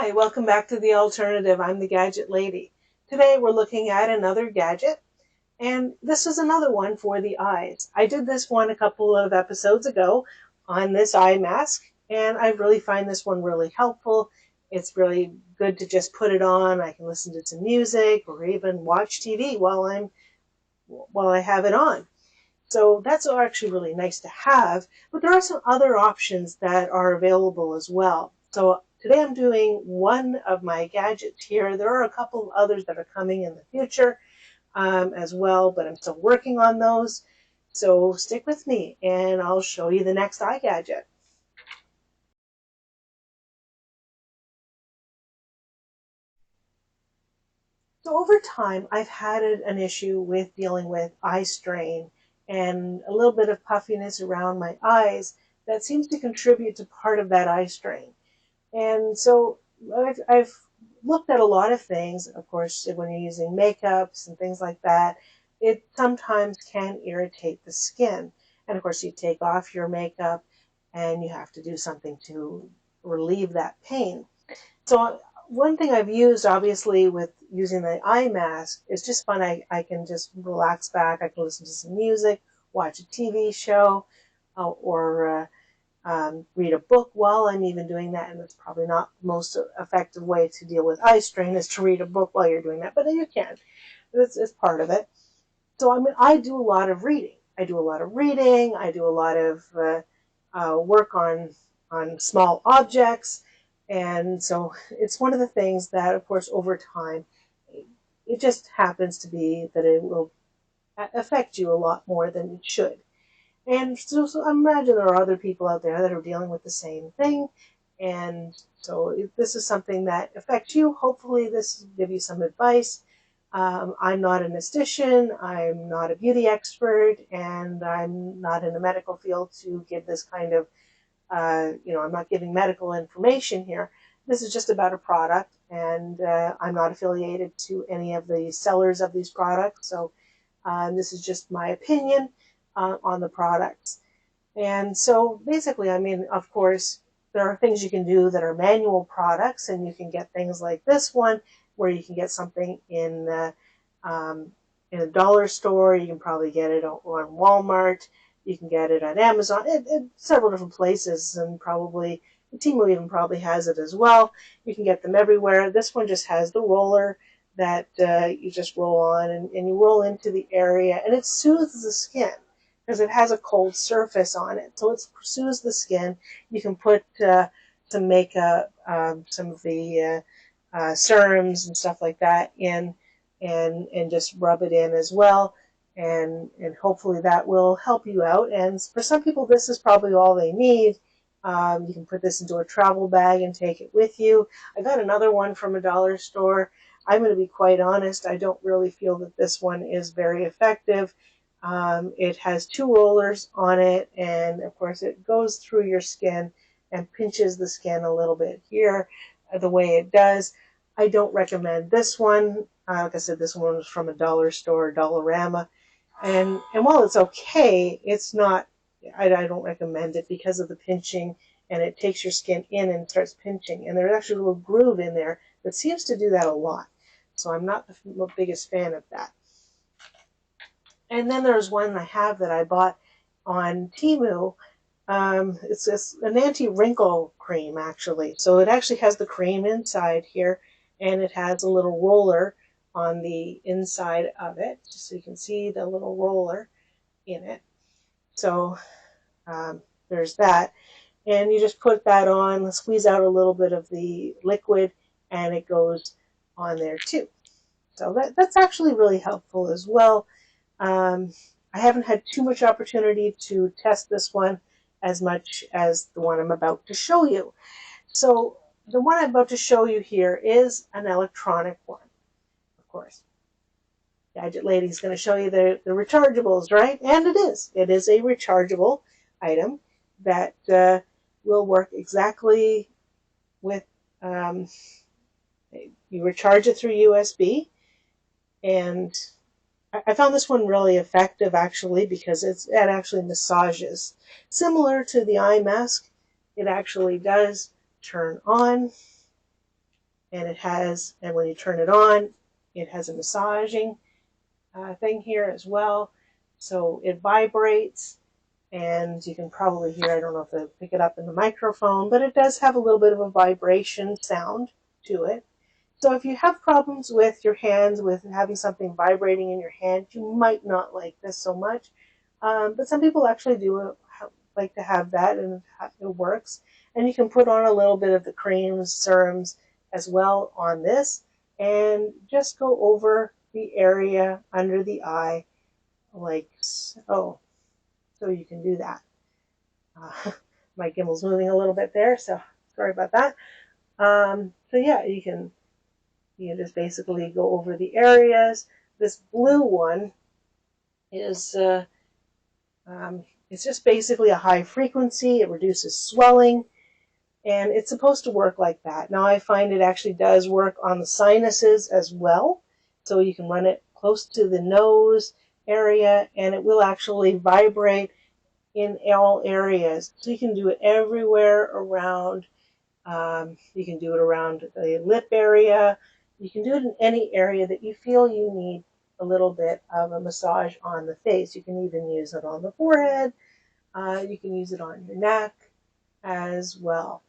Hi, welcome back to The Alternative. I'm the Gadget Lady. Today we're looking at another gadget, and this is another one for the eyes. I did this one a couple of episodes ago on this eye mask, and I really find this one really helpful. It's really good to just put it on. I can listen to some music or even watch TV while I have it on. So that's actually really nice to have, but there are some other options that are available as well. So today I'm doing one of my gadgets here. There are a couple of others that are coming in the future as well, but I'm still working on those. So stick with me and I'll show you the next eye gadget. So over time, I've had an issue with dealing with eye strain and a little bit of puffiness around my eyes that seems to contribute to part of that eye strain. And so I've looked at a lot of things. Of course, when you're using makeups and things like that, it sometimes can irritate the skin. And of course, you take off your makeup and you have to do something to relieve that pain. So one thing I've used, obviously, with using the eye mask is just fun. I can just relax back. I can listen to some music, watch a TV show, or read a book while I'm even doing that. And it's probably not the most effective way to deal with eye strain is to read a book while you're doing that, but you can. It's part of it. So I do a lot of reading. I do a lot of reading. I do a lot of work on small objects. And so it's one of the things that, of course, over time, it just happens to be that it will affect you a lot more than it should. And so I imagine there are other people out there that are dealing with the same thing. And so if this is something that affects you, hopefully this will give you some advice. I'm not an esthetician, I'm not a beauty expert, and I'm not in the medical field to give this kind of, I'm not giving medical information here. This is just about a product, and I'm not affiliated to any of the sellers of these products. So this is just my opinion on the products. And so basically, of course, there are things you can do that are manual products, and you can get things like this one, where you can get something in a dollar store. You can probably get it on Walmart. You can get it on Amazon, several different places, and probably TEMU even probably has it as well. You can get them everywhere. This one just has the roller that you just roll on, and you roll into the area, and it soothes the skin because it has a cold surface on it. So it soothes the skin. You can put some makeup, some of the serums and stuff like that in, and just rub it in as well. And hopefully that will help you out. And for some people, this is probably all they need. You can put this into a travel bag and take it with you. I got another one from a dollar store. I'm going to be quite honest, I don't really feel that this one is very effective. It has two rollers on it, and of course it goes through your skin and pinches the skin a little bit here, the way it does. I don't recommend this one. Like I said, this one was from a dollar store, Dollarama. And while it's okay, it's not, I don't recommend it because of the pinching, and it takes your skin in and starts pinching. And there's actually a little groove in there that seems to do that a lot. So I'm not the biggest fan of that. And then there's one I have that I bought on TEMU. It's an anti-wrinkle cream, actually. So it actually has the cream inside here, and it has a little roller on the inside of it, just so you can see the little roller in it. So there's that. And you just put that on, squeeze out a little bit of the liquid, and it goes on there too. So that's actually really helpful as well. I haven't had too much opportunity to test this one as much as the one I'm about to show you. So the one I'm about to show you here is an electronic one, of course. Gadget Lady is going to show you the rechargeables, right? And it is. It is a rechargeable item that will work exactly with, you recharge it through USB, and I found this one really effective, actually, because it actually massages. Similar to the eye mask, it actually does turn on. and and when you turn it on, it has a massaging thing here as well. So it vibrates, and you can probably hear, I don't know if they pick it up in the microphone, but it does have a little bit of a vibration sound to it. So if you have problems with your hands, with having something vibrating in your hand, you might not like this so much. But some people actually do like to have that, and it works. And you can put on a little bit of the creams, serums as well on this, and just go over the area under the eye like so. So you can do that. My gimbal's moving a little bit there, so sorry about that. So yeah, you just basically go over the areas. This blue one is it's just basically a high frequency. It reduces swelling, and it's supposed to work like that. Now I find it actually does work on the sinuses as well. So you can run it close to the nose area, and it will actually vibrate in all areas. So you can do it everywhere around. You can do it around the lip area. You can do it in any area that you feel you need a little bit of a massage on the face. You can even use it on the forehead. You can use it on your neck as well.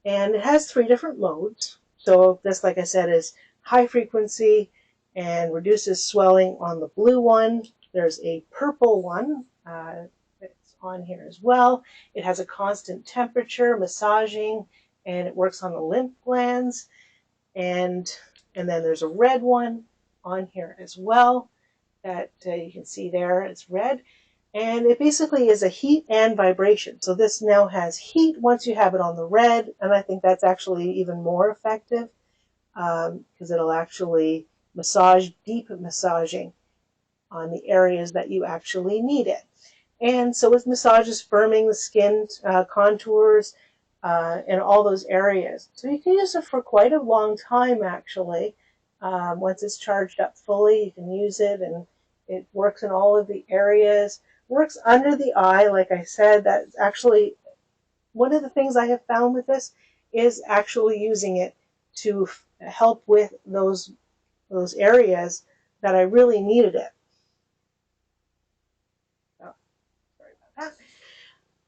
And it has 3 different modes. So this, like I said, is high frequency and reduces swelling on the blue one. There's a purple one that's on here as well. It has a constant temperature, massaging, and it works on the lymph glands. And then there's a red one on here as well that you can see there. It's red. And it basically is a heat and vibration. So this now has heat once you have it on the red, and I think that's actually even more effective because it'll actually massage, deep massaging on the areas that you actually need it. And so it massages, firming the skin contours in all those areas. So you can use it for quite a long time, actually. Once it's charged up fully, you can use it, and it works in all of the areas. Works under the eye, like I said. That's actually one of the things I have found with this is actually using it to help with those areas that I really needed it. Oh, sorry about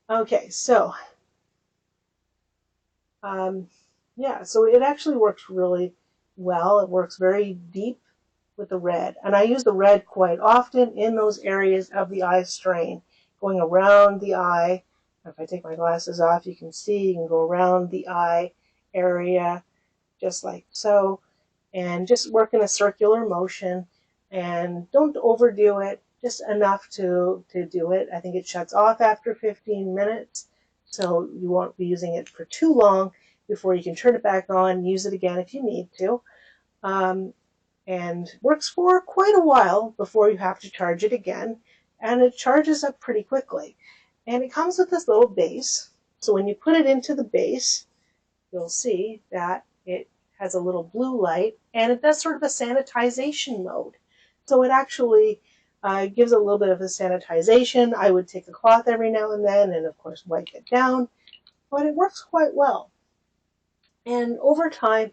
that. Okay, so yeah, so it actually works really well. It works very deep with the red, and I use the red quite often in those areas of the eye strain, going around the eye. If I take my glasses off, you can see you can go around the eye area just like so, and just work in a circular motion, and don't overdo it, just enough to do it. I think it shuts off after 15 minutes, so you won't be using it for too long before you can turn it back on, use it again if you need to. And works for quite a while before you have to charge it again, and it charges up pretty quickly. And it comes with this little base, so when you put it into the base, you'll see that it has a little blue light, and it does sort of a sanitization mode. So it actually gives a little bit of a sanitization. I would take a cloth every now and then and of course wipe it down, but it works quite well. And over time,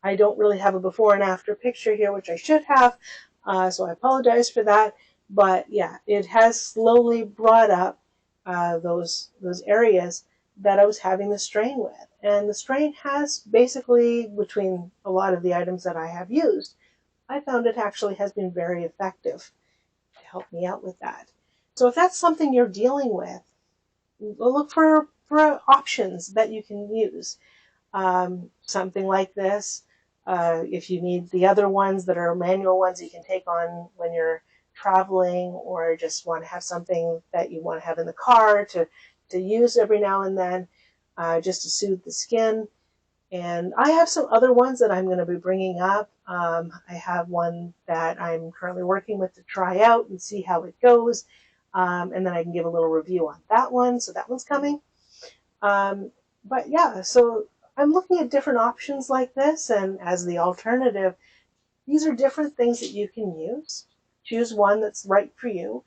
I don't really have a before and after picture here, which I should have, so I apologize for that. But yeah, it has slowly brought up those areas that I was having the strain with. And the strain has basically, between a lot of the items that I have used, I found it actually has been very effective to help me out with that. So if that's something you're dealing with, look for options that you can use. Something like this. If you need the other ones that are manual ones you can take on when you're traveling, or just want to have something that you want to have in the car to use every now and then, just to soothe the skin. And I have some other ones that I'm going to be bringing up. I have one that I'm currently working with to try out and see how it goes. And then I can give a little review on that one. So that one's coming. But yeah, so I'm looking at different options like this, and as the alternative, these are different things that you can use. Choose one that's right for you.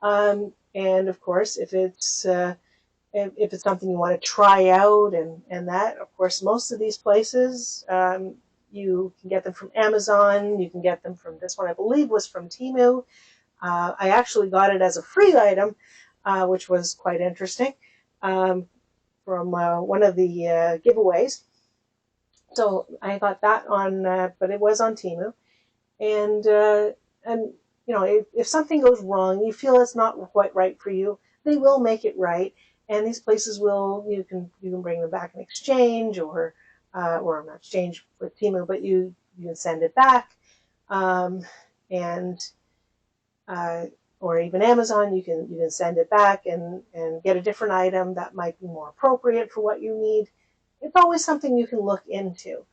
And of course, if it's if it's something you want to try out, and that, of course, most of these places, you can get them from Amazon. You can get them from, this one I believe was from TEMU. I actually got it as a free item, which was quite interesting, from one of the giveaways. So I got that on, but it was on TEMU. And you know, if something goes wrong, you feel it's not quite right for you, they will make it right. And these places will, you can bring them back in exchange, or not exchange with Temu, but you can send it back. And uh, or even Amazon, you can send it back and get a different item that might be more appropriate for what you need. It's always something you can look into.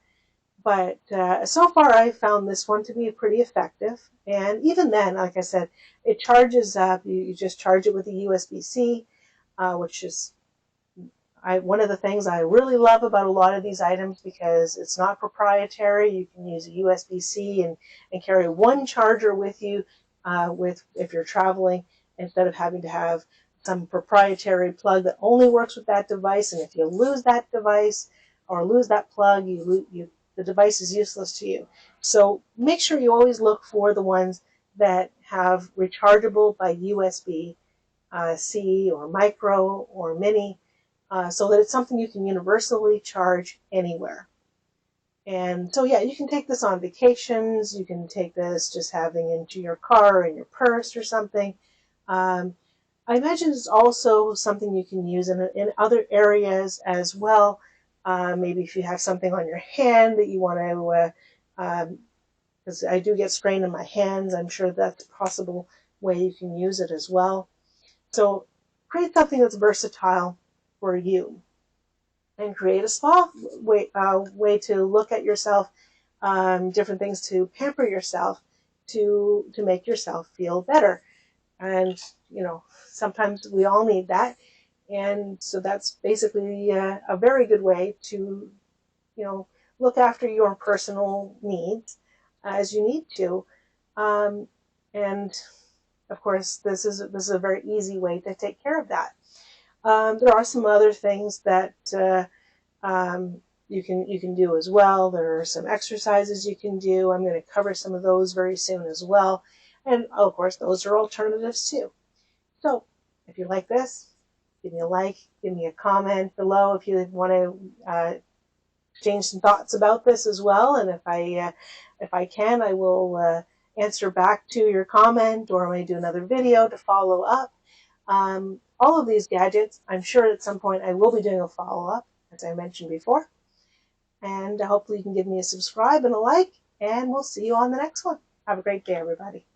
But so far, I found this one to be pretty effective. And even then, like I said, it charges up. You just charge it with a USB-C, which is one of the things I really love about a lot of these items, because it's not proprietary. You can use a USB-C and carry one charger with you if you're traveling, instead of having to have some proprietary plug that only works with that device. And if you lose that device or lose that plug, the device is useless to you. So make sure you always look for the ones that have rechargeable by USB C or micro or mini, so that it's something you can universally charge anywhere. And so, yeah, you can take this on vacations. You can take this just having into your car or in your purse or something. Um, I imagine it's also something you can use in other areas as well. Maybe if you have something on your hand that you want to, because I do get strain in my hands, I'm sure that's a possible way you can use it as well. So create something that's versatile for you, and create a spa way to look at yourself, different things to pamper yourself, to make yourself feel better. And you know, sometimes we all need that, and so that's basically a very good way to, you know, look after your personal needs as you need to. And of course, this is a very easy way to take care of that. There are some other things that you can do as well. There are some exercises you can do. I'm going to cover some of those very soon as well. And of course, those are alternatives too. So if you like this, give me a like, give me a comment below if you want to exchange some thoughts about this as well. And if I can, I will answer back to your comment, or I may do another video to follow up. All of these gadgets, I'm sure at some point I will be doing a follow-up, as I mentioned before. And hopefully you can give me a subscribe and a like, and we'll see you on the next one. Have a great day, everybody.